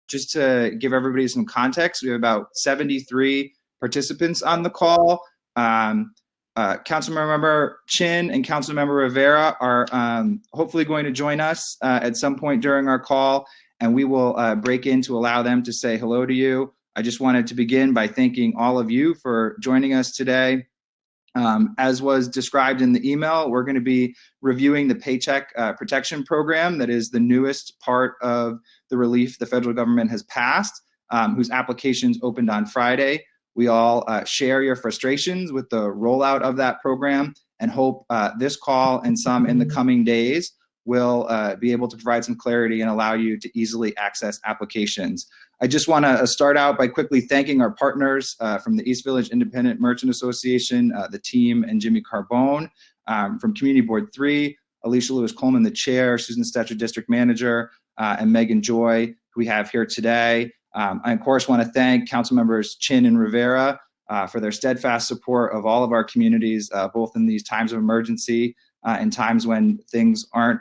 just to give everybody some context, we have about 73 participants on the call. Councilmember Chin and Councilmember Rivera are hopefully going to join us at some point during our call, and we will break in to allow them to say hello to you. I just wanted to begin by thanking all of you for joining us today. As was described in the email, we're going to be reviewing the Paycheck Protection Program, that is the newest part of the relief the federal government has passed, whose applications opened on Friday. We all share your frustrations with the rollout of that program and hope this call and some in the coming days will be able to provide some clarity and allow you to easily access applications. I just want to start out by quickly thanking our partners from the East Village Independent Merchant Association, the team, and Jimmy Carbone. From Community Board 3, Alicia Lewis-Coleman, the chair, Susan Stetcher, district manager, and Megan Joy, who we have here today. I, of course, want to thank council members Chin and Rivera for their steadfast support of all of our communities, both in these times of emergency and times when things aren't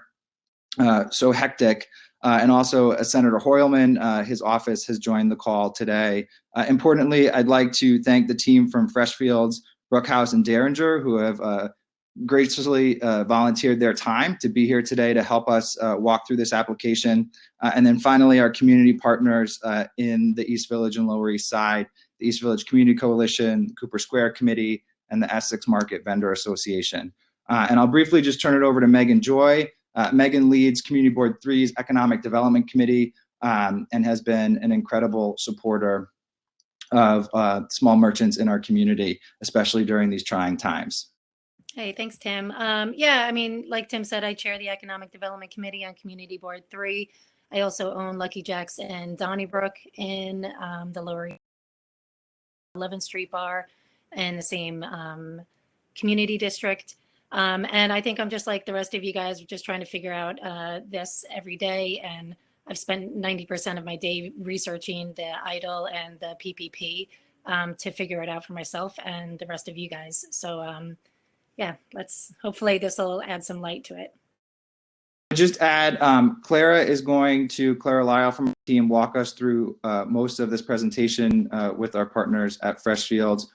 so hectic. And also Senator Hoylman, his office has joined the call today. Importantly, I'd like to thank the team from Freshfields Bruckhaus Deringer, who have graciously volunteered their time to be here today to help us walk through this application. And then finally, our community partners in the East Village and Lower East Side, the East Village Community Coalition, Cooper Square Committee, and the Essex Market Vendor Association. And I'll briefly just turn it over to Megan Joy. Megan leads Community Board 3's Economic Development Committee and has been an incredible supporter of small merchants in our community, especially during these trying times. Hey, thanks, Tim. Yeah, I mean, like Tim said, I chair the Economic Development Committee on Community Board 3. I also own Lucky Jack's and Donnybrook in the Lower 11th Street Bar in the same community district. And I think I'm just like the rest of you guys, just trying to figure out this every day. And I've spent 90% of my day researching the EIDL and the PPP to figure it out for myself and the rest of you guys. So yeah, hopefully this will add some light to it. Just add, Clara Lyle from our team walk us through most of this presentation with our partners at Freshfields.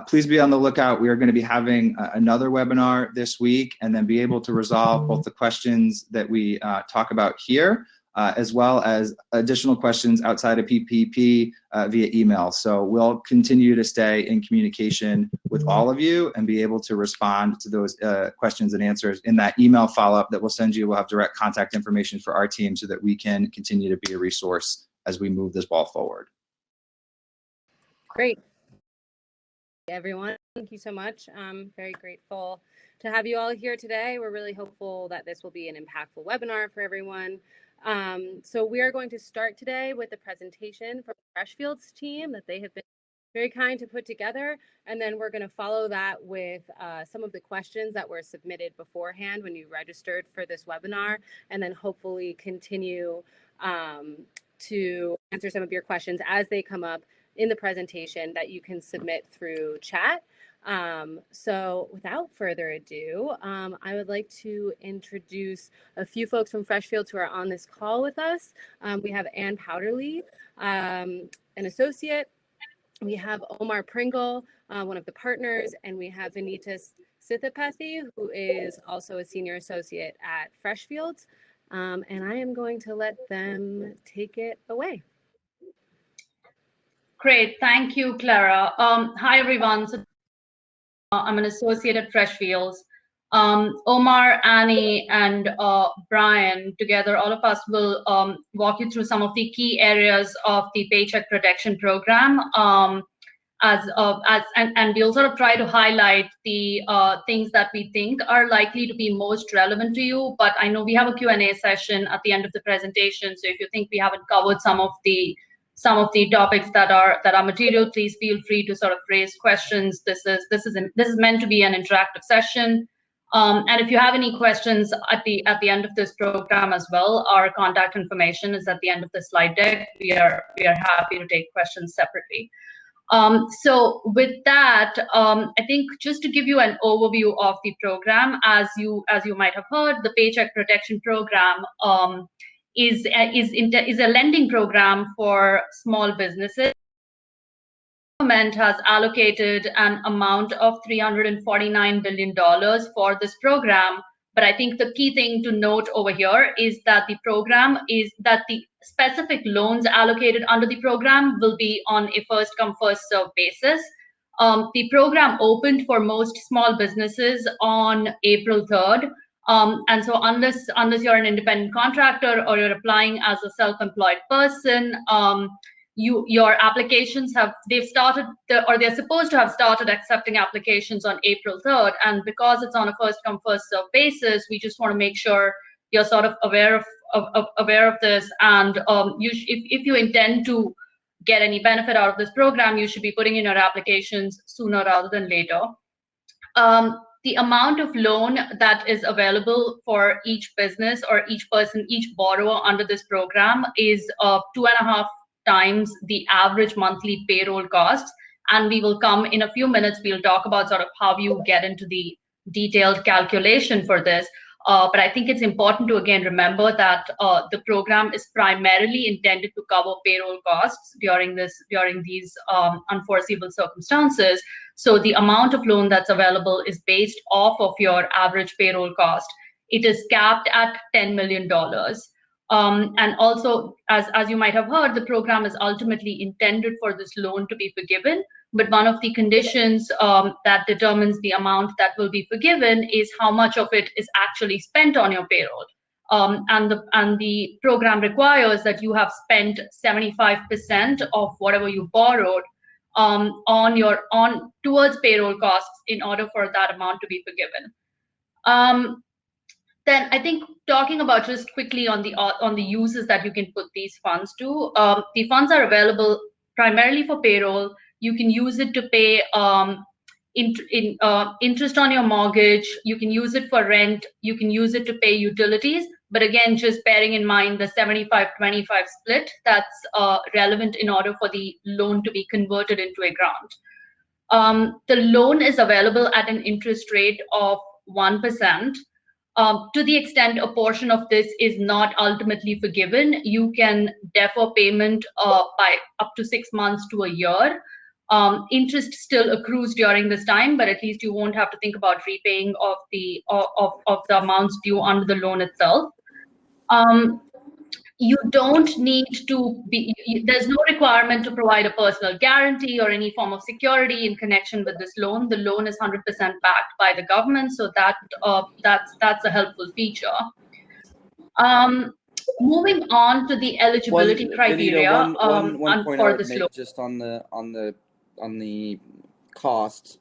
Please be on the lookout. We are going to be having another webinar this week and then be able to resolve both the questions that we talk about here, as well as additional questions outside of PPP via email. So we'll continue to stay in communication with all of you and be able to respond to those questions and answers in that email follow-up that we'll send you. We'll have direct contact information for our team so that we can continue to be a resource as we move this ball forward. Great. Everyone, thank you so much. I'm very grateful to have you all here today. We're really hopeful that this will be an impactful webinar for everyone. So we are going to start today with a presentation from the Freshfields team that they have been very kind to put together. And then we're going to follow that with some of the questions that were submitted beforehand when you registered for this webinar, and then hopefully continue to answer some of your questions as they come up in the presentation that you can submit through chat. So without further ado, I would like to introduce a few folks from Freshfields who are on this call with us. We have Ann Powderly, an associate. We have Omar Pringle, one of the partners, and we have Vanitas Sithapathy, who is also a senior associate at Freshfields. And I am going to let them take it away. Great, thank you, Clara. Hi, everyone. So, I'm an associate at Freshfields. Omar, Annie, and Brian, together, all of us will walk you through some of the key areas of the Paycheck Protection Program, and we'll sort of try to highlight the things that we think are likely to be most relevant to you. But I know we have a Q&A session at the end of the presentation, so if you think we haven't covered some of the topics that are material, please feel free to sort of raise questions. This is meant to be an interactive session. And if you have any questions at the end of this program as well, our contact information is at the end of the slide deck. We are happy to take questions separately. So with that, I think just to give you an overview of the program, as you might have heard, the Paycheck Protection Program is a lending program for small businesses. The government has allocated an amount of $349 billion for this program. But I think the key thing to note over here is that the specific loans allocated under the program will be on a first come, first served basis. The program opened for most small businesses on April 3rd. And so unless you're an independent contractor or you're applying as a self-employed person, your applications they're supposed to have started accepting applications on April 3rd. And because it's on a first come, first served basis, we just want to make sure you're sort of aware of this. And if you intend to get any benefit out of this program, you should be putting in your applications sooner rather than later. The amount of loan that is available for each business or each person, each borrower under this program is 2.5 times the average monthly payroll costs. And we will come in a few minutes, we'll talk about sort of how you get into the detailed calculation for this. But I think it's important to again remember that the program is primarily intended to cover payroll costs during these unforeseeable circumstances. So the amount of loan that's available is based off of your average payroll cost. It is capped at $10 million. And also, as you might have heard, the program is ultimately intended for this loan to be forgiven. But one of the conditions that determines the amount that will be forgiven is how much of it is actually spent on your payroll. And the program requires that you have spent 75% of whatever you borrowed towards payroll costs in order for that amount to be forgiven. Then I think talking about just quickly on the uses that you can put these funds to, the funds are available primarily for payroll. You can use it to pay interest on your mortgage. You can use it for rent. You can use it to pay utilities. But again, just bearing in mind the 75-25 split, that's relevant in order for the loan to be converted into a grant. The loan is available at an interest rate of 1%. To the extent a portion of this is not ultimately forgiven, you can defer payment by up to 6 months to a year. Interest still accrues during this time, but at least you won't have to think about repaying of the amounts due under the loan itself. You don't need to there's no requirement to provide a personal guarantee or any form of security in connection with this loan. The loan is 100% backed by the government, so that's a helpful feature. Moving on to the eligibility criteria one point for I would this make loan. just on the cost.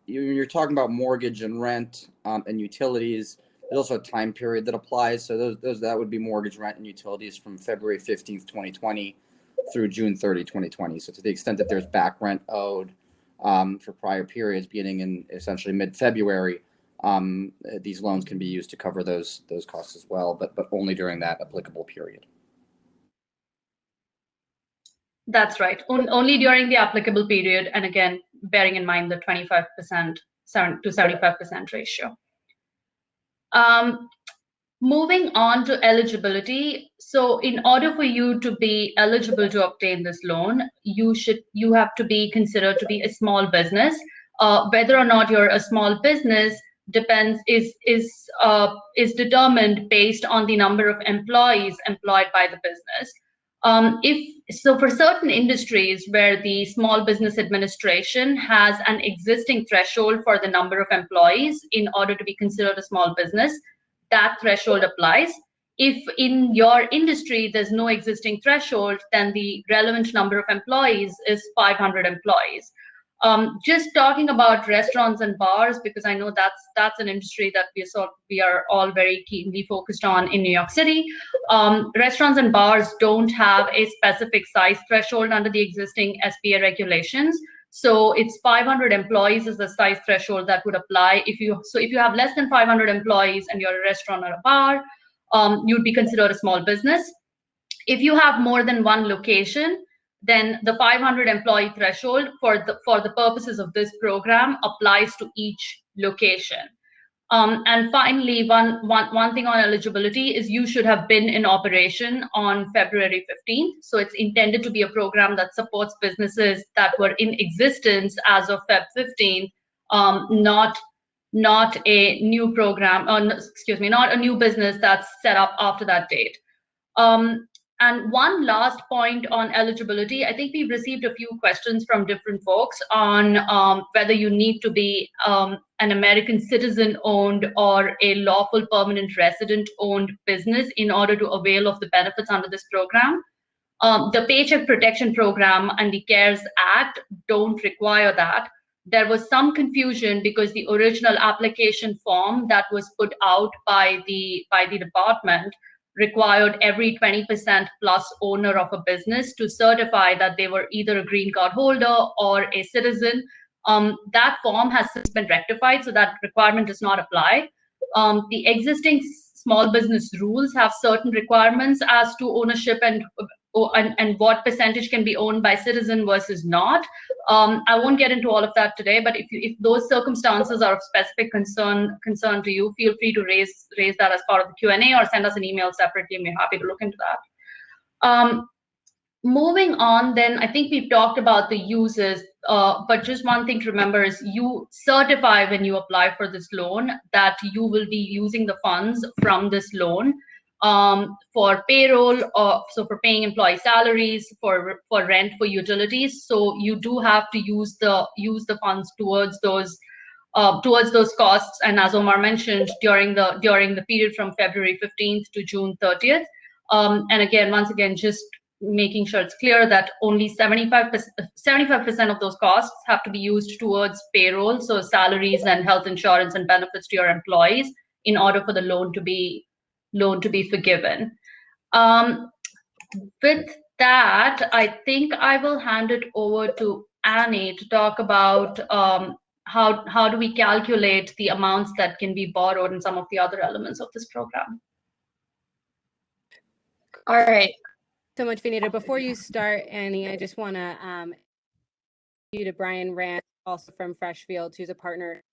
You're talking about mortgage and rent and utilities. There's also a time period that applies. So that would be mortgage, rent, and utilities from February 15th, 2020 through June 30, 2020. So to the extent that there's back rent owed for prior periods beginning in essentially mid-February, these loans can be used to cover those costs as well, but only during that applicable period. That's right. Only during the applicable period, and again, bearing in mind the 25% to 75% ratio. Moving on to eligibility. So in order for you to be eligible to obtain this loan, you have to be considered to be a small business. Whether or not you're a small business is determined based on the number of employees employed by the business. For certain industries where the Small Business Administration has an existing threshold for the number of employees in order to be considered a small business, that threshold applies. If in your industry there's no existing threshold, then the relevant number of employees is 500 employees. Just talking about restaurants and bars, because I know that's an industry that we are all very keenly focused on in New York City. Restaurants and bars don't have a specific size threshold under the existing SBA regulations. So it's 500 employees is the size threshold that would apply. If you have less than 500 employees and you're a restaurant or a bar, you'd be considered a small business. If you have more than one location, then the 500 employee threshold for the purposes of this program applies to each location. And finally, one thing on eligibility is you should have been in operation on February 15th. So it's intended to be a program that supports businesses that were in existence as of Feb 15th, not a new program, not a new business that's set up after that date. And one last point on eligibility, I think we've received a few questions from different folks on whether you need to be an American citizen-owned or a lawful permanent resident-owned business in order to avail of the benefits under this program. The Paycheck Protection Program and the CARES Act don't require that. There was some confusion because the original application form that was put out by the department required every 20% plus owner of a business to certify that they were either a green card holder or a citizen. That form has since been rectified, so that requirement does not apply. The existing small business rules have certain requirements as to ownership and what percentage can be owned by citizen versus not. I won't get into all of that today, but if those circumstances are of specific concern to you, feel free to raise that as part of the Q&A or send us an email separately, and we're happy to look into that. Moving on, then, I think we've talked about the uses, but just one thing to remember is you certify when you apply for this loan that you will be using the funds from this loan for payroll, so for paying employee salaries, for rent, for utilities. So you do have to use the funds towards those costs. And as Omar mentioned, during the period from February 15th to June 30th. And once again, just making sure it's clear that only 75% of those costs have to be used towards payroll, so salaries and health insurance and benefits to your employees, in order for the loan to be forgiven. With that, I think I will hand it over to Annie to talk about how do we calculate the amounts that can be borrowed and some of the other elements of this program. All right. So much, Vinita. Before you start, Annie, I just want to you to Brian Rand, also from Freshfields, who's a partner,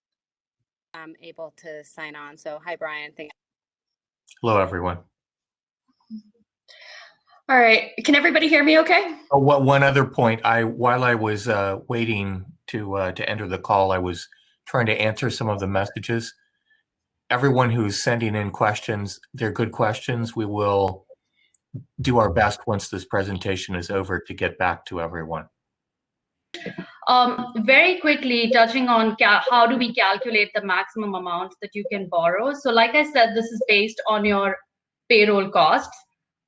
able to sign on. So hi, Brian. Thank you. Hello, everyone. All right. Can everybody hear me okay? Oh, one other point. While I was waiting to enter the call, I was trying to answer some of the messages. Everyone who's sending in questions, they're good questions. We will do our best once this presentation is over to get back to everyone. Very quickly, touching on how do we calculate the maximum amount that you can borrow. So like I said, this is based on your payroll costs.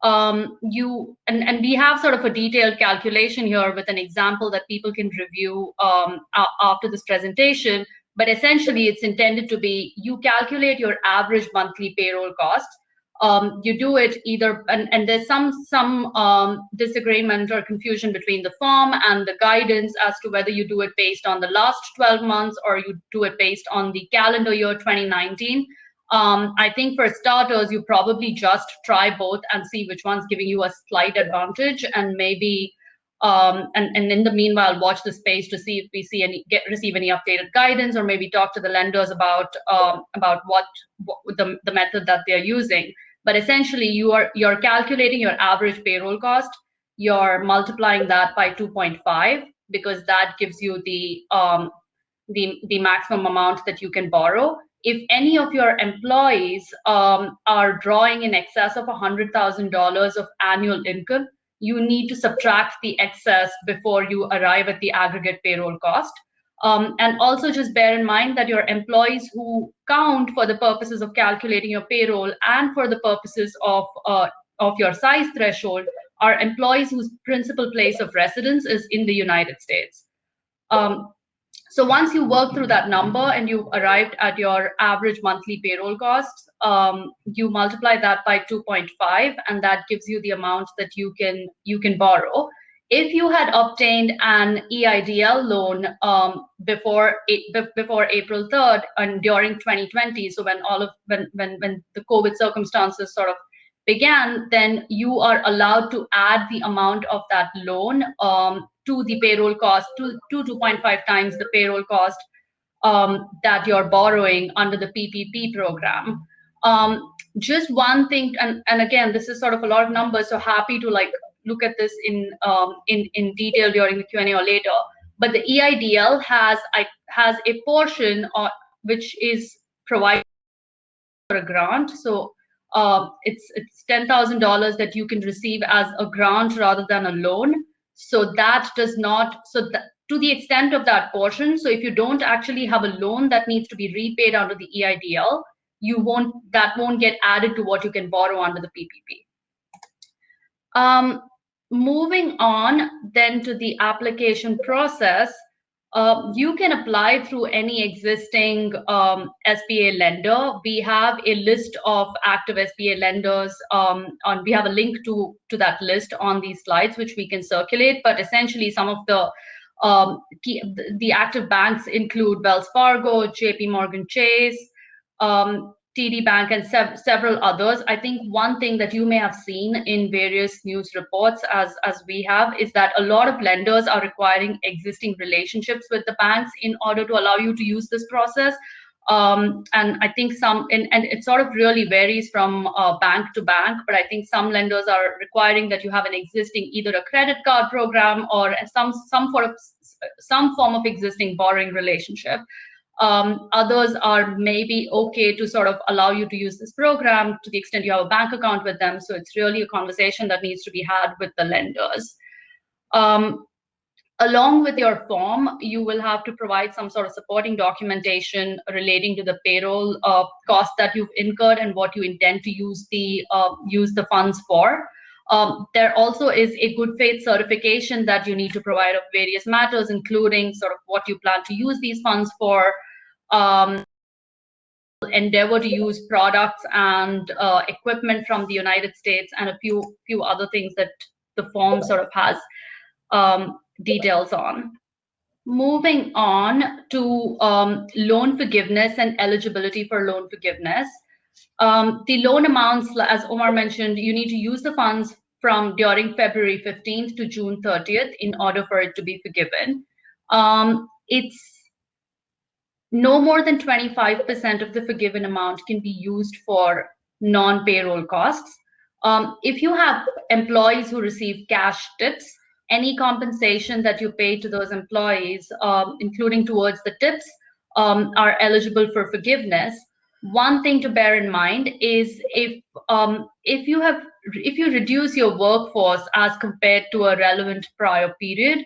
And we have sort of a detailed calculation here with an example that people can review after this presentation. But essentially, it's intended to be, you calculate your average monthly payroll costs. You do it either, and there's some disagreement or confusion between the form and the guidance as to whether you do it based on the last 12 months or you do it based on the calendar year 2019. I think for starters, you probably just try both and see which one's giving you a slight advantage, and maybe and in the meanwhile, watch the space to see if we receive any updated guidance, or maybe talk to the lenders about what the method that they're using. But essentially, you're calculating your average payroll cost. You're multiplying that by 2.5 because that gives you the maximum amount that you can borrow. If any of your employees are drawing in excess of $100,000 of annual income, you need to subtract the excess before you arrive at the aggregate payroll cost. And also just bear in mind that your employees who count for the purposes of calculating your payroll and for the purposes of your size threshold are employees whose principal place of residence is in the United States. So once you work through that number and you've arrived at your average monthly payroll costs, you multiply that by 2.5, and that gives you the amount that you can borrow. If you had obtained an EIDL loan before April 3rd and during 2020, so when the COVID circumstances sort of began, then you are allowed to add the amount of that loan to the payroll cost, to 2.5 times the payroll cost that you're borrowing under the PPP program. Just one thing, and again, this is sort of a lot of numbers, so happy to like look at this in detail during the Q&A or later. But the EIDL has a portion which is provided for a grant. So it's $10,000 that you can receive as a grant rather than a loan. So that does not, to the extent of that portion, so if you don't actually have a loan that needs to be repaid under the EIDL, that won't get added to what you can borrow under the PPP. Moving on then to the application process, you can apply through any existing SBA lender. We have a list of active SBA lenders. We have a link to that list on these slides, which we can circulate. But essentially, some of the active banks include Wells Fargo, JP Morgan Chase, TD Bank, and several others. I think one thing that you may have seen in various news reports, as we have, is that a lot of lenders are requiring existing relationships with the banks in order to allow you to use this process. And I think and it sort of really varies from bank to bank, but I think some lenders are requiring that you have an existing, either a credit card program or some form of existing borrowing relationship. Others are maybe okay to sort of allow you to use this program to the extent you have a bank account with them. So it's really a conversation that needs to be had with the lenders. Along with your form, you will have to provide some sort of supporting documentation relating to the payroll cost that you've incurred and what you intend to use the funds for. There also is a good faith certification that you need to provide of various matters, including sort of what you plan to use these funds for, endeavor to use products and equipment from the United States, and a few other things that the form sort of has details on. Moving on to loan forgiveness and eligibility for loan forgiveness. The loan amounts, as Omar mentioned, you need to use the funds from during February 15th to June 30th in order for it to be forgiven. It's no more than 25% of the forgiven amount can be used for non-payroll costs. If you have employees who receive cash tips, any compensation that you pay to those employees, including towards the tips, are eligible for forgiveness. One thing to bear in mind is if you reduce your workforce as compared to a relevant prior period,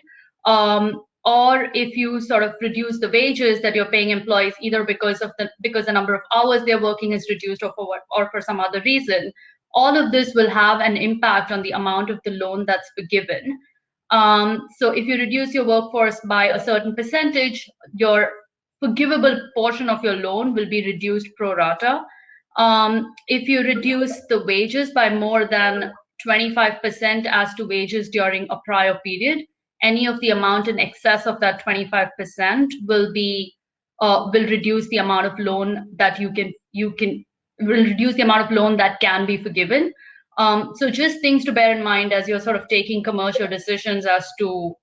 or if you sort of reduce the wages that you're paying employees, either because the number of hours they're working is reduced, or for some other reason, all of this will have an impact on the amount of the loan that's forgiven. So if you reduce your workforce by a certain percentage, your forgivable portion of your loan will be reduced pro rata. If you reduce the wages by more than 25% as to wages during a prior period, any of the amount in excess of that 25% will reduce the amount of loan that reduce the amount of loan that can be forgiven. So just things to bear in mind as you're sort of taking commercial decisions as to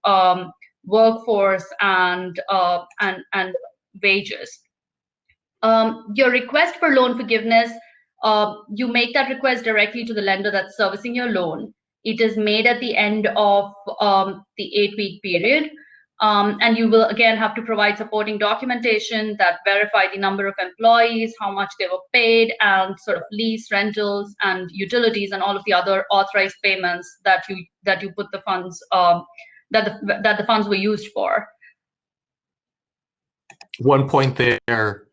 workforce and wages. Your request for loan forgiveness, you make that request directly to the lender that's servicing your loan. It is made at the end of the 8-week period. And you will again have to provide supporting documentation that verify the number of employees, how much they were paid, and sort of lease, rentals, and utilities, and all of the other authorized payments that you put the funds that the funds were used for. One point there,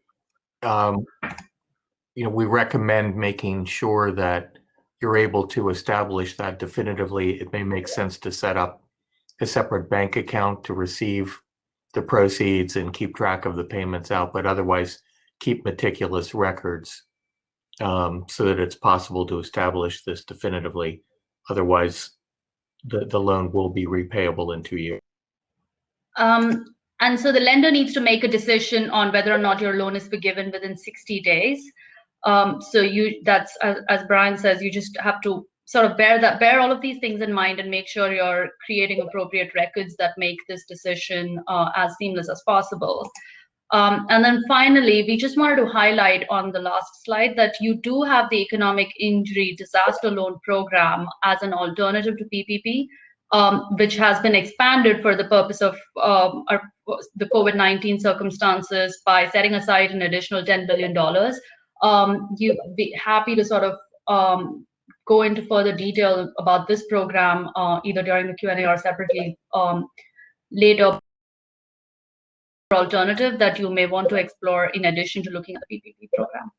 we recommend making sure that you're able to establish that definitively. It may make sense to set up a separate bank account to receive the proceeds and keep track of the payments out, but otherwise keep meticulous records so that it's possible to establish this definitively. Otherwise, the loan will be repayable in 2 years. And so the lender needs to make a decision on whether or not your loan is forgiven within 60 days. So that's as Brian says, you just have to sort of bear all of these things in mind and make sure you're creating appropriate records that make this decision as seamless as possible. And then finally, we just wanted to highlight on the last slide that you do have the Economic Injury Disaster Loan Program as an alternative to PPP, which has been expanded for the purpose of the COVID-19 circumstances by setting aside an additional $10 billion. You'd be happy to sort of go into further detail about this program either during the Q&A or separately later. Alternative that you may want to explore in addition to looking at the PPP program.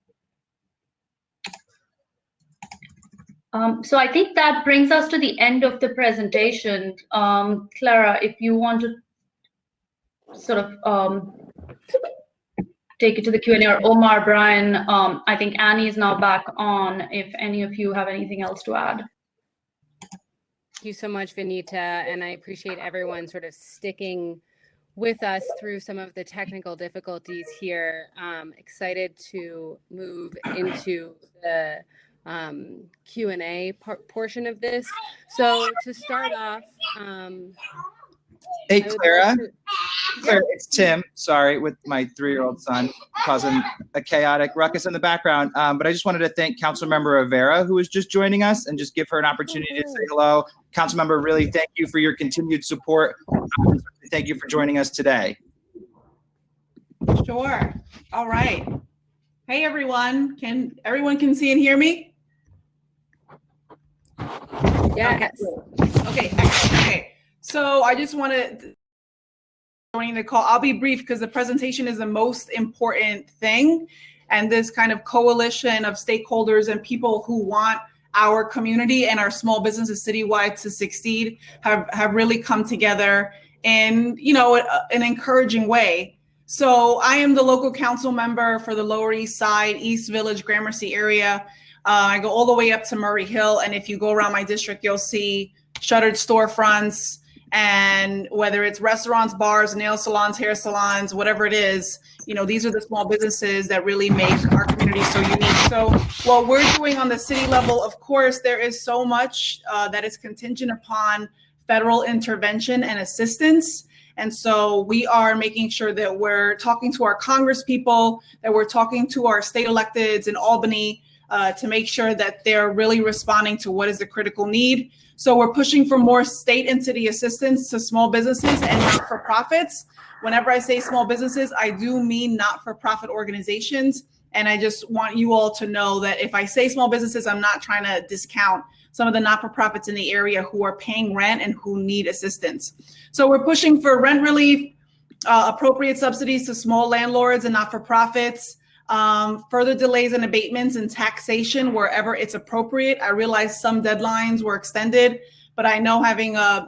So I think that brings us to the end of the presentation. Clara, if you want to sort of take it to the Q&A, or Omar, Brian, I think Annie is now back on, if any of you have anything else to add. Thank you so much, Vinita, and I appreciate everyone sort of sticking with us through some of the technical difficulties here. Excited to move into the Q&A portion of this. So to start off, Hey, Clara. Clara, it's Tim. Sorry, with my 3-year-old son causing a chaotic ruckus in the background. But I just wanted to thank Councilmember Rivera, who is just joining us, and just give her an opportunity to say hello. Councilmember, really thank you for your continued support. Thank you for joining us today. Sure. All right. Hey, everyone. Everyone can see and hear me? yes. Okay. Okay. So I just want to join the call. I'll be brief because the presentation is the most important thing. And this kind of coalition of stakeholders and people who want our community and our small businesses citywide to succeed have really come together in, an encouraging way. So I am the local council member for the Lower East Side, East Village, Gramercy area. I go all the way up to Murray Hill. And if you go around my district, you'll see shuttered storefronts, and whether it's restaurants, bars, nail salons, hair salons, whatever it is, these are the small businesses that really make our community so unique. So what we're doing on the city level, of course, there is so much that is contingent upon federal intervention and assistance. And so we are making sure that we're talking to our Congress people, that we're talking to our state electeds in Albany to make sure that they're really responding to what is the critical need. So we're pushing for more state and city assistance to small businesses and not-for-profits. Whenever I say small businesses, I do mean not-for-profit organizations. And I just want you all to know that if I say small businesses, I'm not trying to discount some of the not-for-profits in the area who are paying rent and who need assistance. So we're pushing for rent relief, appropriate subsidies to small landlords and not-for-profits, further delays and abatements and taxation wherever it's appropriate. I realize some deadlines were extended, but I know having a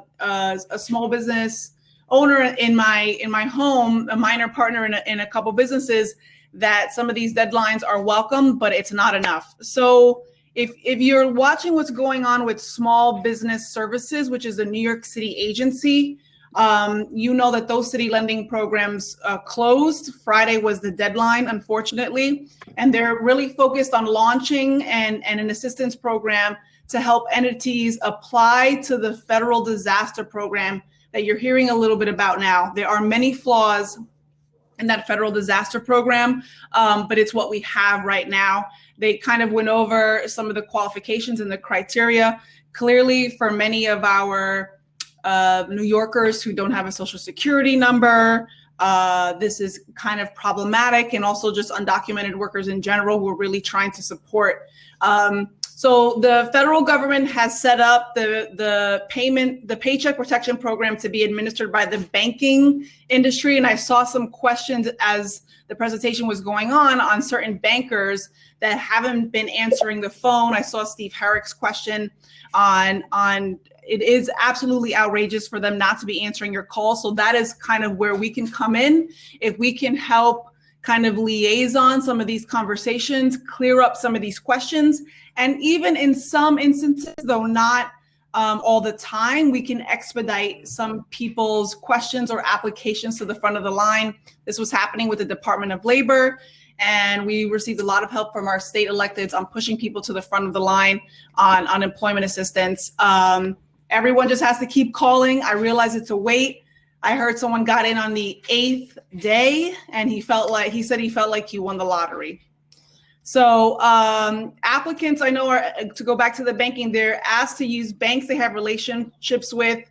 small business owner in my home, a minor partner in a couple businesses, that some of these deadlines are welcome, but it's not enough. So if you're watching what's going on with Small Business Services, which is a New York City agency, you know that those city lending programs closed. Friday was the deadline, unfortunately, and they're really focused on launching and an assistance program to help entities apply to the federal disaster program that you're hearing a little bit about now. There are many flaws in that federal disaster program, but it's what we have right now. They kind of went over some of the qualifications and the criteria. Clearly, for many of our New Yorkers who don't have a social security number, this is kind of problematic, and also just undocumented workers in general who are really trying to support. So the federal government has set up the Paycheck Protection Program to be administered by the banking industry. And I saw some questions as the presentation was going on certain bankers that haven't been answering the phone. I saw Steve Herrick's question on it is absolutely outrageous for them not to be answering your call. So that is kind of where we can come in. If we can help kind of liaison some of these conversations, clear up some of these questions. And even in some instances, though not all the time, we can expedite some people's questions or applications to the front of the line. This was happening with the Department of Labor, and we received a lot of help from our state electeds on pushing people to the front of the line on unemployment assistance. Everyone just has to keep calling. I realize it's a wait, I heard someone got in on the 8th day, and he said he felt like he won the lottery. So applicants, I know, are, to go back to the banking, they're asked to use banks they have relationships with.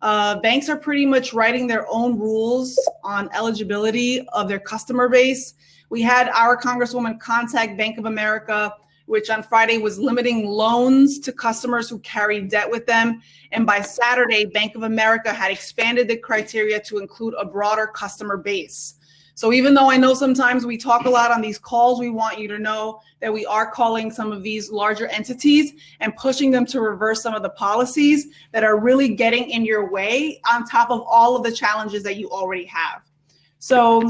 Banks are pretty much writing their own rules on eligibility of their customer base. We had our Congresswoman contact Bank of America, which on Friday was limiting loans to customers who carry debt with them. And by Saturday, Bank of America had expanded the criteria to include a broader customer base. So even though I know sometimes we talk a lot on these calls, we want you to know that we are calling some of these larger entities and pushing them to reverse some of the policies that are really getting in your way on top of all of the challenges that you already have. So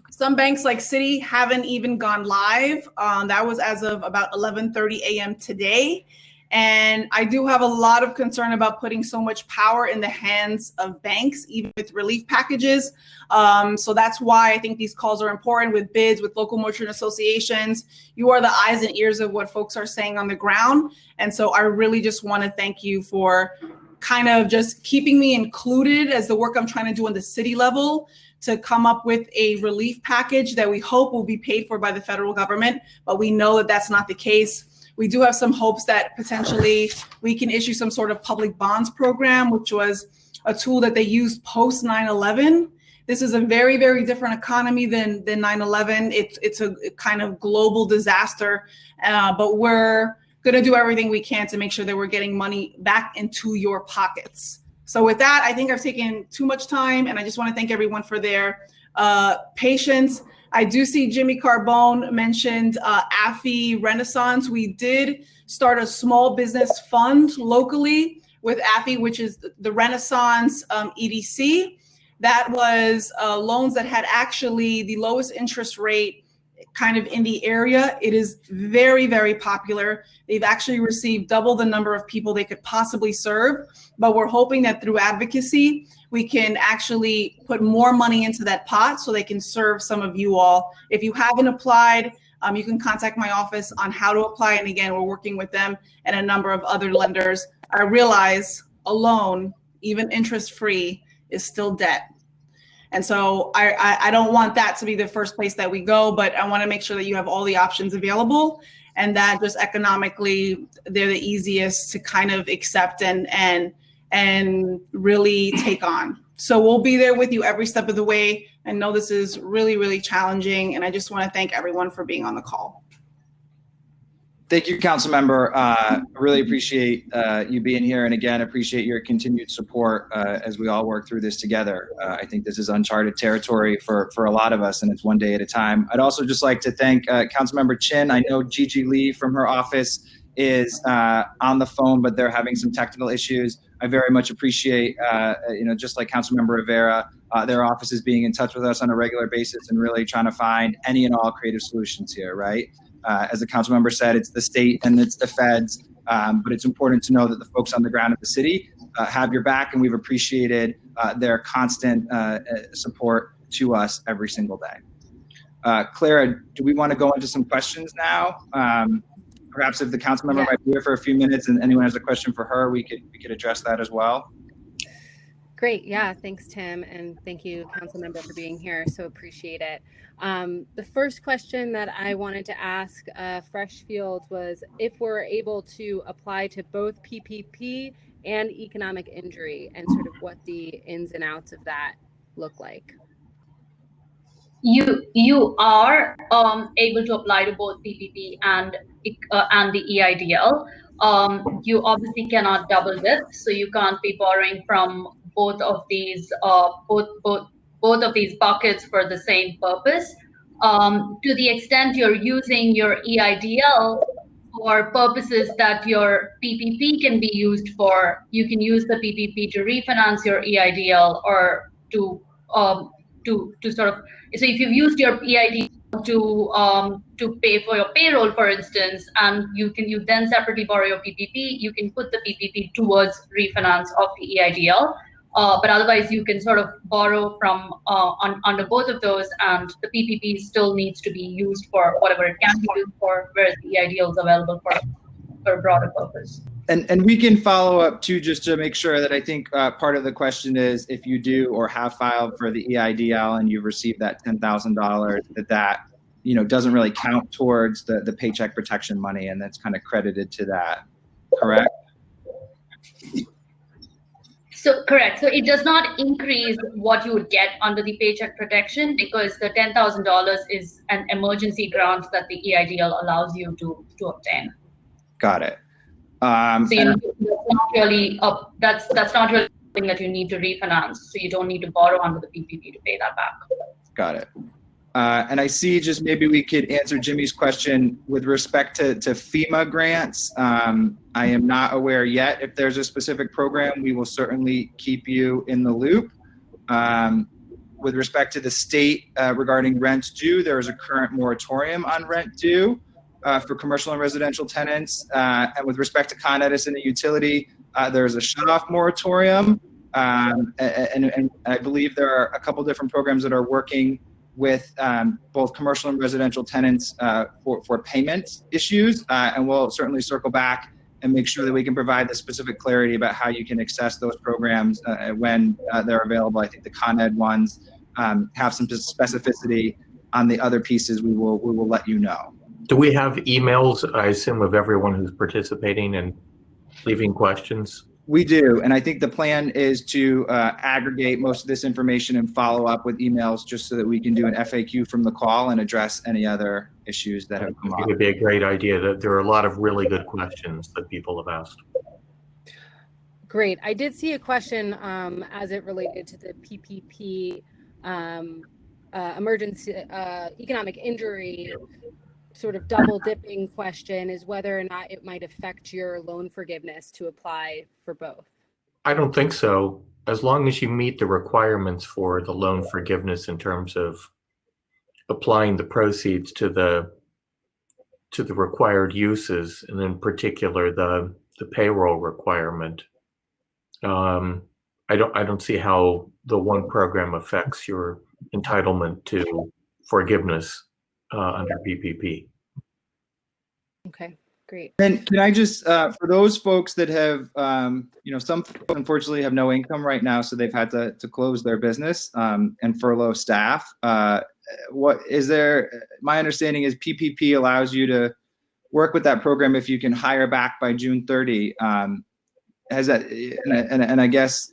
some banks like Citi haven't even gone live. That was as of about 11:30 a.m. today. And I do have a lot of concern about putting so much power in the hands of banks, even with relief packages. So that's why I think these calls are important with bids, with local merchant associations. You are the eyes and ears of what folks are saying on the ground. And so I really just want to thank you for kind of just keeping me included as the work I'm trying to do on the city level to come up with a relief package that we hope will be paid for by the federal government, but we know that that's not the case. We do have some hopes that potentially we can issue some sort of public bonds program, which was a tool that they used post 9/11. This is a very, very different economy than 9/11. It's a kind of global disaster, but we're going to do everything we can to make sure that we're getting money back into your pockets. So with that, I think I've taken too much time, and I just want to thank everyone for their patience. I do see Jimmy Carbone mentioned AFI Renaissance. We did start a small business fund locally with AFI, which is the Renaissance EDC. That was loans that had actually the lowest interest rate kind of in the area. It is very, very popular. They've actually received double the number of people they could possibly serve, but we're hoping that through advocacy, we can actually put more money into that pot so they can serve some of you all. If you haven't applied, you can contact my office on how to apply. And again, we're working with them and a number of other lenders. I realize a loan, even interest-free, is still debt. And so I don't want that to be the first place that we go, but I want to make sure that you have all the options available and that just economically, they're the easiest to kind of accept and really take on. So we'll be there with you every step of the way. I know this is really, really challenging, and I just want to thank everyone for being on the call. Thank you, Councilmember. I really appreciate you being here, and again, appreciate your continued support as we all work through this together. I think this is uncharted territory for a lot of us, and it's one day at a time. I'd also just like to thank Councilmember Chin. I know Gigi Lee from her office is on the phone, but they're having some technical issues. I very much appreciate, just like Councilmember Rivera, their office is being in touch with us on a regular basis and really trying to find any and all creative solutions here, right? As the council member said, it's the state and it's the feds, but it's important to know that the folks on the ground of the city have your back, and we've appreciated their constant support to us every single day. Clara, do we want to go into some questions now? Perhaps if the council member might be here for a few minutes and anyone has a question for her, we could address that as well. Great. Yeah. Thanks, Tim. And thank you, council member, for being here. So appreciate it. The first question that I wanted to ask Freshfields was if we're able to apply to both PPP and economic injury and sort of what the ins and outs of that look like. You are able to apply to both PPP and the EIDL. You obviously cannot double dip, so you can't be borrowing from both of these both of these buckets for the same purpose. To the extent you're using your EIDL for purposes that your PPP can be used for, you can use the PPP to refinance your EIDL or to sort of, so if you've used your EIDL to pay for your payroll, for instance, and you then separately borrow your PPP, you can put the PPP towards refinance of the EIDL. But otherwise, you can sort of borrow from under both of those, and the PPP still needs to be used for whatever it can be used for, whereas the EIDL is available for a broader purpose. And we can follow up too, just to make sure that I think part of the question is if you do or have filed for the EIDL and you've received that $10,000, that doesn't really count towards the paycheck protection money, and that's kind of credited to that, correct? So correct. So it does not increase what you would get under the paycheck protection, because the $10,000 is an emergency grant that the EIDL allows you to obtain. Got it. So that's not really something that you need to refinance. So you don't need to borrow under the PPP to pay that back. Got it. And I see, just maybe we could answer Jimmy's question with respect to FEMA grants. I am not aware yet if there's a specific program. We will certainly keep you in the loop. With respect to the state regarding rent due, there is a current moratorium on rent due for commercial and residential tenants. And with respect to Con Edison and utility, there's a shut-off moratorium. And I believe there are a couple different programs that are working with both commercial and residential tenants for payment issues. And we'll certainly circle back and make sure that we can provide the specific clarity about how you can access those programs when they're available. I think the Con Ed ones have some specificity. On the other pieces, we will let you know. Do we have emails, I assume, of everyone who's participating and leaving questions? We do, and I think the plan is to aggregate most of this information and follow up with emails, just so that we can do an FAQ from the call and address any other issues that have come up. It would be a great idea. That there are a lot of really good questions that people have asked. Great. I did see a question as it related to the PPP emergency economic injury sort of double dipping question, is whether or not it might affect your loan forgiveness to apply for both. I don't think so. As long as you meet the requirements for the loan forgiveness in terms of applying the proceeds to the required uses, and in particular the payroll requirement. I don't see how the one program affects your entitlement to forgiveness under PPP. Okay, great. And can I just, for those folks that have, some unfortunately have no income right now, so they've had to close their business and furlough staff. What is there? My understanding is PPP allows you to work with that program if you can hire back by June 30. Has that? And I guess,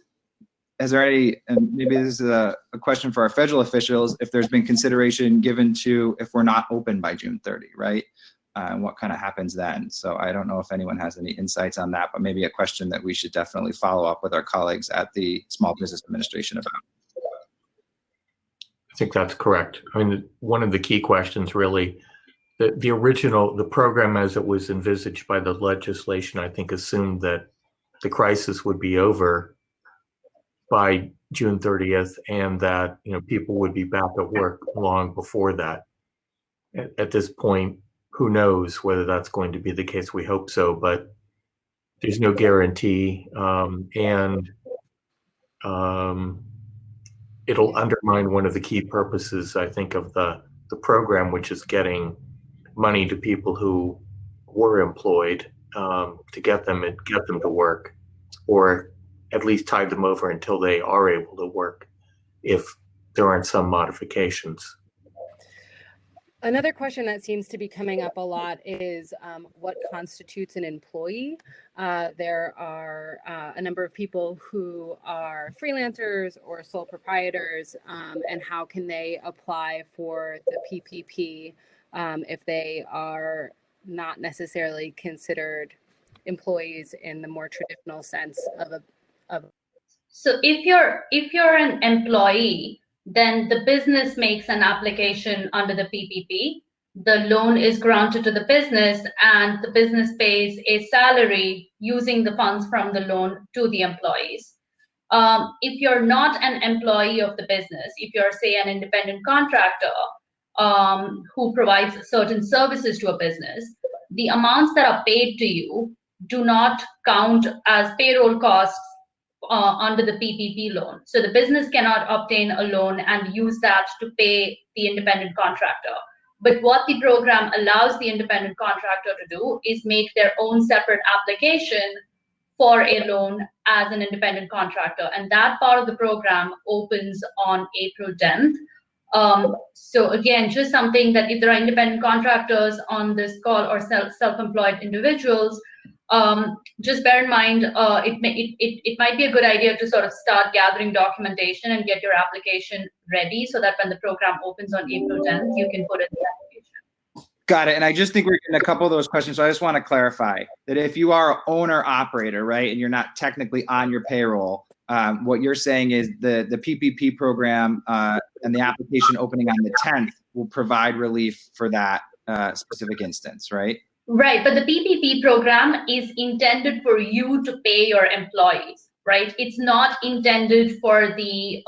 has there any? And maybe this is a question for our federal officials. If there's been consideration given to if we're not open by June 30, right? And what kind of happens then? So I don't know if anyone has any insights on that, but maybe a question that we should definitely follow up with our colleagues at the Small Business Administration about. I think that's correct. I mean, one of the key questions really, the program as it was envisaged by the legislation, I think assumed that the crisis would be over by June 30th, and that people would be back at work long before that. At this point, who knows whether that's going to be the case? We hope so, but there's no guarantee, and it'll undermine one of the key purposes, I think, of the program, which is getting money to people who were employed to get them to work, or at least tide them over until they are able to work, if there aren't some modifications. Another question that seems to be coming up a lot is what constitutes an employee. There are a number of people who are freelancers or sole proprietors, and how can they apply for the PPP if they are not necessarily considered employees in the more traditional sense of So if you're an employee, then the business makes an application under the PPP. The loan is granted to the business, and the business pays a salary using the funds from the loan to the employees. If you're not an employee of the business, if you're, say, an independent contractor who provides certain services to a business, the amounts that are paid to you do not count as payroll costs under the PPP loan. So the business cannot obtain a loan and use that to pay the independent contractor. But what the program allows the independent contractor to do is make their own separate application for a loan as an independent contractor. And that part of the program opens on April 10th. So again, just something that if there are independent contractors on this call or self-employed individuals, just bear in mind, it might be a good idea to sort of start gathering documentation and get your application ready so that when the program opens on April 10th, you can put in the application. Got it. And I just think we're getting a couple of those questions. So I just want to clarify that if you are an owner operator, right, and you're not technically on your payroll, what you're saying is the PPP program and the application opening on the 10th will provide relief for that specific instance, right? Right, but the PPP program is intended for you to pay your employees, right? It's not intended for the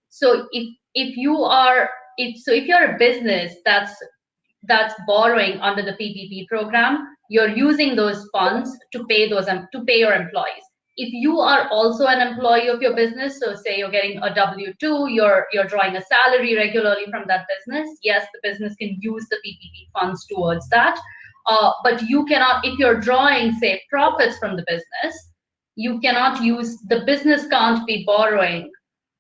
so if you're a business that's borrowing under the PPP program, you're using those funds to pay your employees. If you are also an employee of your business, so say you're getting a W-2, you're drawing a salary regularly from that business, yes, the business can use the PPP funds towards that. But you cannot, if you're drawing, say, profits from the business, you cannot use, the business can't be borrowing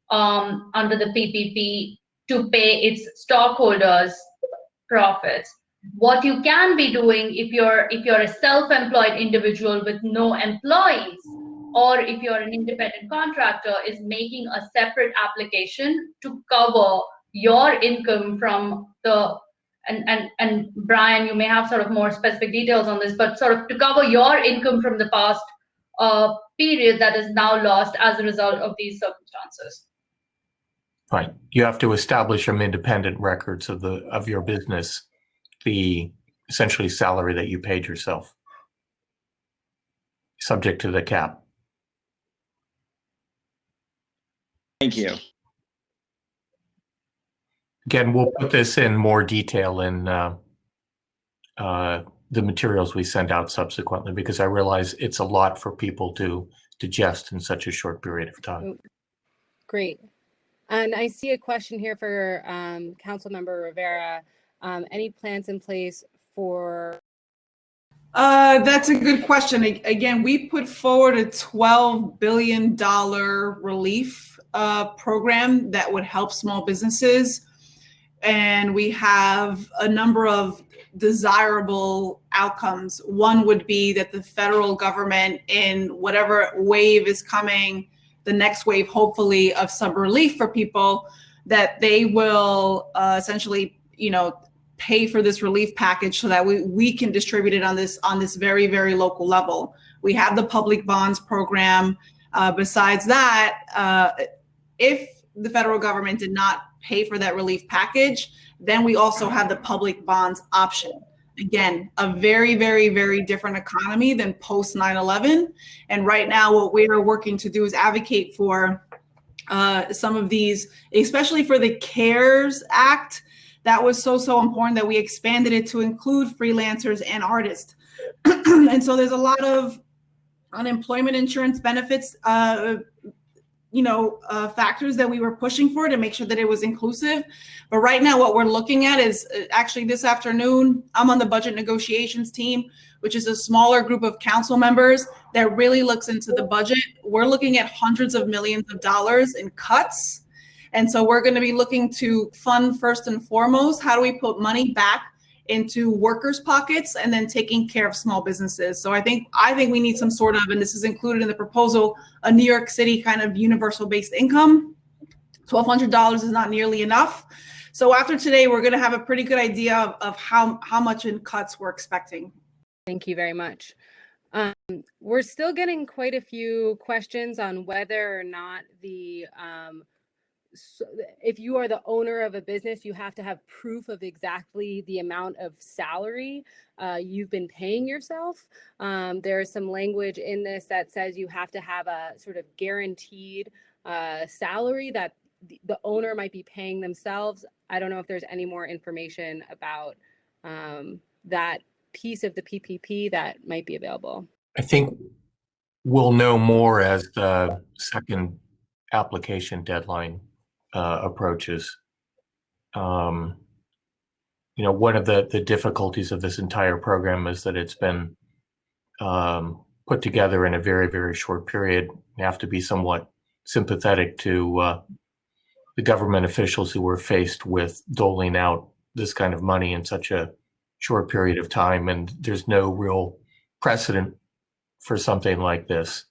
under the PPP to pay its stockholders profits. What you can be doing if you're a self-employed individual with no employees, or if you're an independent contractor, is making a separate application to cover your income from the, and Brian, you may have sort of more specific details on this, but sort of to cover your income from the past period that is now lost as a result of these circumstances. Right. You have to establish some independent records of your business, the essentially salary that you paid yourself, subject to the cap. Thank you. Again, we'll put this in more detail in the materials we send out subsequently, because I realize it's a lot for people to digest in such a short period of time. Great. And I see a question here for Councilmember Rivera. Any plans in place for? That's a good question. Again, we put forward a $12 billion relief program that would help small businesses. And we have a number of desirable outcomes. One would be that the federal government, in whatever wave is coming, the next wave, hopefully, of some relief for people, that they will essentially, pay for this relief package so that we can distribute it on this very, very local level. We have the public bonds program. Besides that, if the federal government did not pay for that relief package, then we also have the public bonds option. Again, a very, very, very different economy than post 9/11. And right now, what we are working to do is advocate for some of these, especially for the CARES Act. That was so important that we expanded it to include freelancers and artists. And so there's a lot of unemployment insurance benefits, factors that we were pushing for to make sure that it was inclusive. But right now, what we're looking at is actually this afternoon, I'm on the budget negotiations team, which is a smaller group of council members that really looks into the budget. We're looking at hundreds of millions of dollars in cuts. And so we're going to be looking to fund, first and foremost, how do we put money back into workers' pockets and then taking care of small businesses. So I think we need some sort of, and this is included in the proposal, a New York City kind of universal based income. $1,200 is not nearly enough. So after today, we're going to have a pretty good idea of how much in cuts we're expecting. Thank you very much. We're still getting quite a few questions on whether or not if you are the owner of a business, you have to have proof of exactly the amount of salary you've been paying yourself. There's some language in this that says you have to have a sort of guaranteed salary that the owner might be paying themselves. I don't know if there's any more information about that piece of the PPP that might be available. I think we'll know more as the second application deadline approaches. One of the difficulties of this entire program is that it's been put together in a very, very short period. You have to be somewhat sympathetic to the government officials who were faced with doling out this kind of money in such a short period of time. And there's no real precedent for something like this.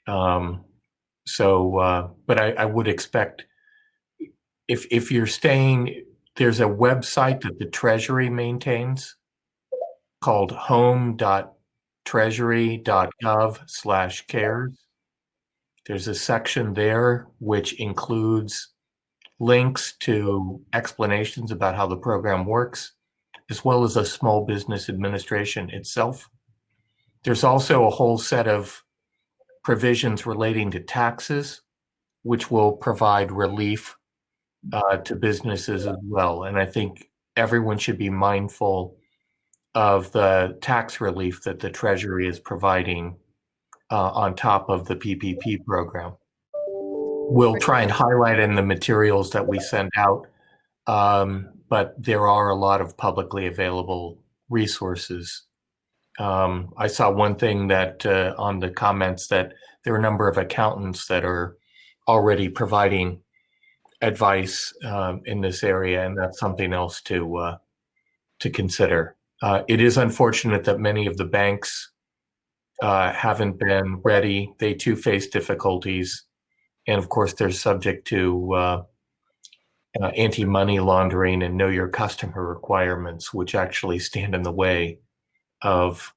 But I would expect if you're staying, there's a website that the Treasury maintains called home.treasury.gov/cares. There's a section there which includes links to explanations about how the program works, as well as a Small Business Administration itself. There's also a whole set of provisions relating to taxes, which will provide relief to businesses as well. And I think everyone should be mindful of the tax relief that the Treasury is providing on top of the PPP program. We'll try and highlight in the materials that we send out, but there are a lot of publicly available resources. I saw one thing that on the comments that there are a number of accountants that are already providing advice in this area, and that's something else to consider. It is unfortunate that many of the banks haven't been ready. They too face difficulties. And of course, they're subject to anti-money laundering and know your customer requirements, which actually stand in the way of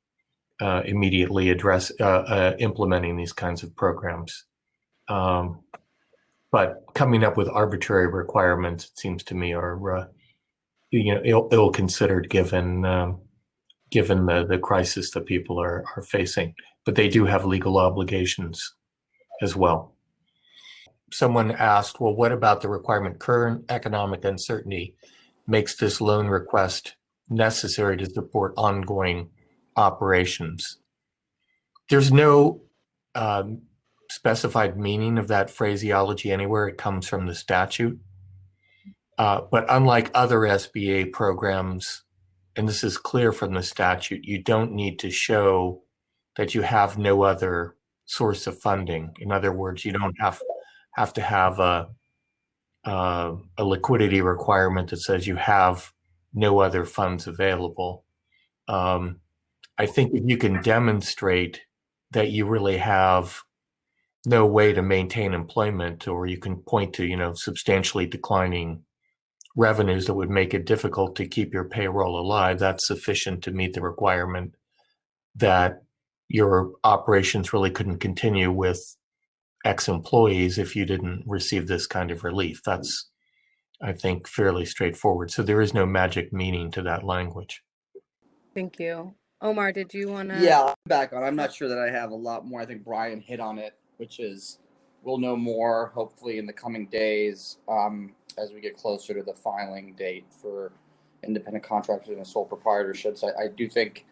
immediately implementing these kinds of programs. But coming up with arbitrary requirements, it seems to me, are ill-considered given the crisis that people are facing. But they do have legal obligations as well. Someone asked, well, what about the requirement current economic uncertainty makes this loan request necessary to support ongoing operations? There's no specified meaning of that phraseology anywhere. It comes from the statute. But unlike other SBA programs, and this is clear from the statute, you don't need to show that you have no other source of funding. In other words, you don't have to have a liquidity requirement that says you have no other funds available. I think if you can demonstrate that you really have no way to maintain employment, or you can point to, substantially declining revenues that would make it difficult to keep your payroll alive, that's sufficient to meet the requirement that your operations really couldn't continue with X employees if you didn't receive this kind of relief. That's, I think, fairly straightforward. So there is no magic meaning to that language. Thank you. Omar, did you want to? Yeah, I'm back on. I'm not sure that I have a lot more. I think Brian hit on it, which is we'll know more hopefully in the coming days as we get closer to the filing date for independent contractors and sole proprietorships. I do think,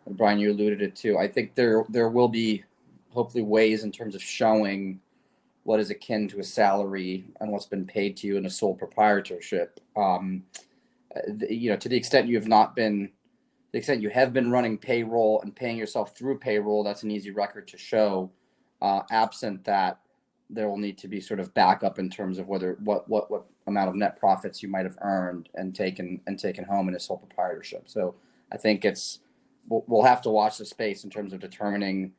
and Brian, you alluded it too, I think there will be hopefully ways in terms of showing what is akin to a salary and what's been paid to you in a sole proprietorship. To the extent you have not been, to the extent you have been running payroll and paying yourself through payroll, that's an easy record to show. Absent that, there will need to be sort of backup in terms of whether what amount of net profits you might have earned and taken home in a sole proprietorship. So I think we'll have to watch the space in terms of determining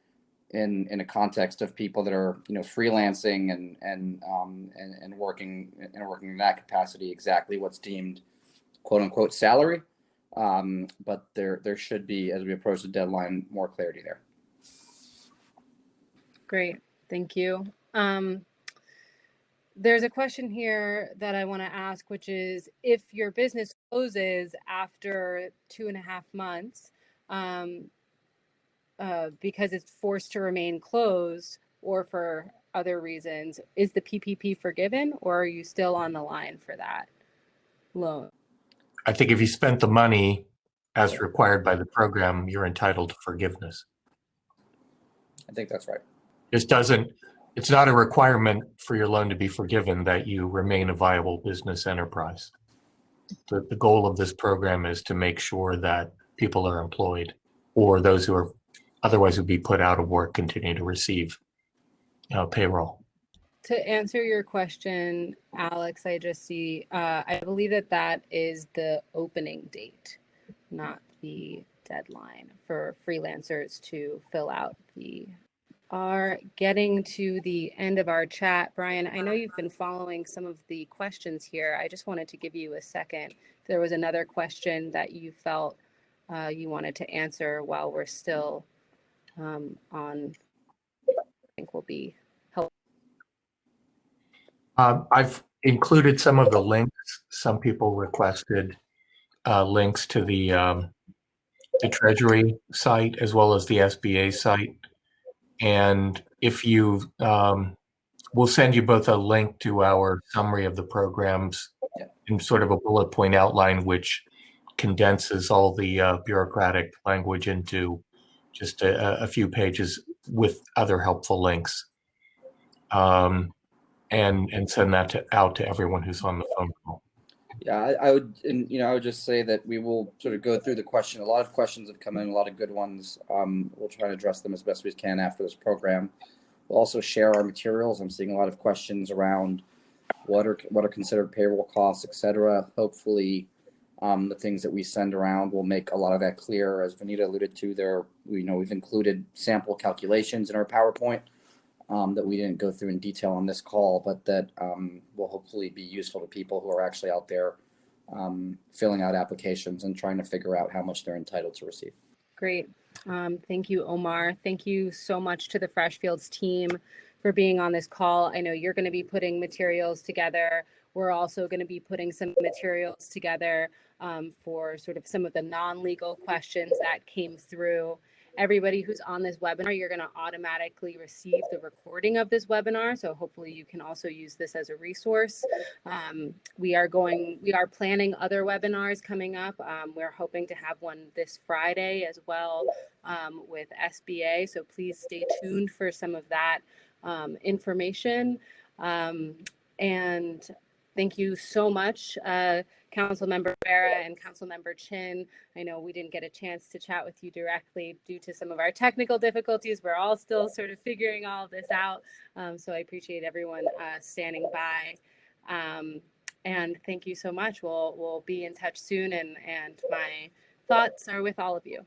in a context of people that are freelancing and working in that capacity exactly what's deemed quote unquote salary. But there should be, as we approach the deadline, more clarity there. Great, thank you. There's a question here that I want to ask, which is if your business closes after 2.5 months, because it's forced to remain closed or for other reasons, is the PPP forgiven, or are you still on the line for that loan? I think if you spent the money as required by the program, you're entitled to forgiveness. I think that's right. It's not a requirement for your loan to be forgiven that you remain a viable business enterprise. The goal of this program is to make sure that people are employed, or those who are otherwise would be put out of work, continue to receive payroll. To answer your question, Alex, I just see, I believe that is the opening date, not the deadline for freelancers to fill out. We are getting to the end of our chat. Brian, I know you've been following some of the questions here. I just wanted to give you a second. If there was another question that you felt you wanted to answer while we're still on, I think will be helpful. I've included some of the links. Some people requested links to the Treasury site as well as the SBA site. And if you, we'll send you both a link to our summary of the programs and sort of a bullet point outline, which condenses all the bureaucratic language into just a few pages with other helpful links. And send that out to everyone who's on the phone call. Yeah, I would, and I would just say that we will sort of go through the question. A lot of questions have come in, a lot of good ones. We'll try to address them as best we can after this program. We'll also share our materials. I'm seeing a lot of questions around what are considered payroll costs, etc. Hopefully, the things that we send around will make a lot of that clear. As Vanita alluded to, there, we've included sample calculations in our PowerPoint. That we didn't go through in detail on this call, but that will hopefully be useful to people who are actually out there filling out applications and trying to figure out how much they're entitled to receive. Great. Thank you, Omar. Thank you so much to the Freshfields team for being on this call. I know you're going to be putting materials together. We're also going to be putting some materials together for sort of some of the non-legal questions that came through. Everybody who's on this webinar, you're going to automatically receive the recording of this webinar. So hopefully you can also use this as a resource. We are planning other webinars coming up. We're hoping to have one this Friday as well with SBA. So please stay tuned for some of that information. And thank you so much, Councilmember Rivera and Councilmember Chin. I know we didn't get a chance to chat with you directly due to some of our technical difficulties. We're all still sort of figuring all of this out. So I appreciate everyone standing by. And thank you so much. We'll be in touch soon, and my thoughts are with all of you.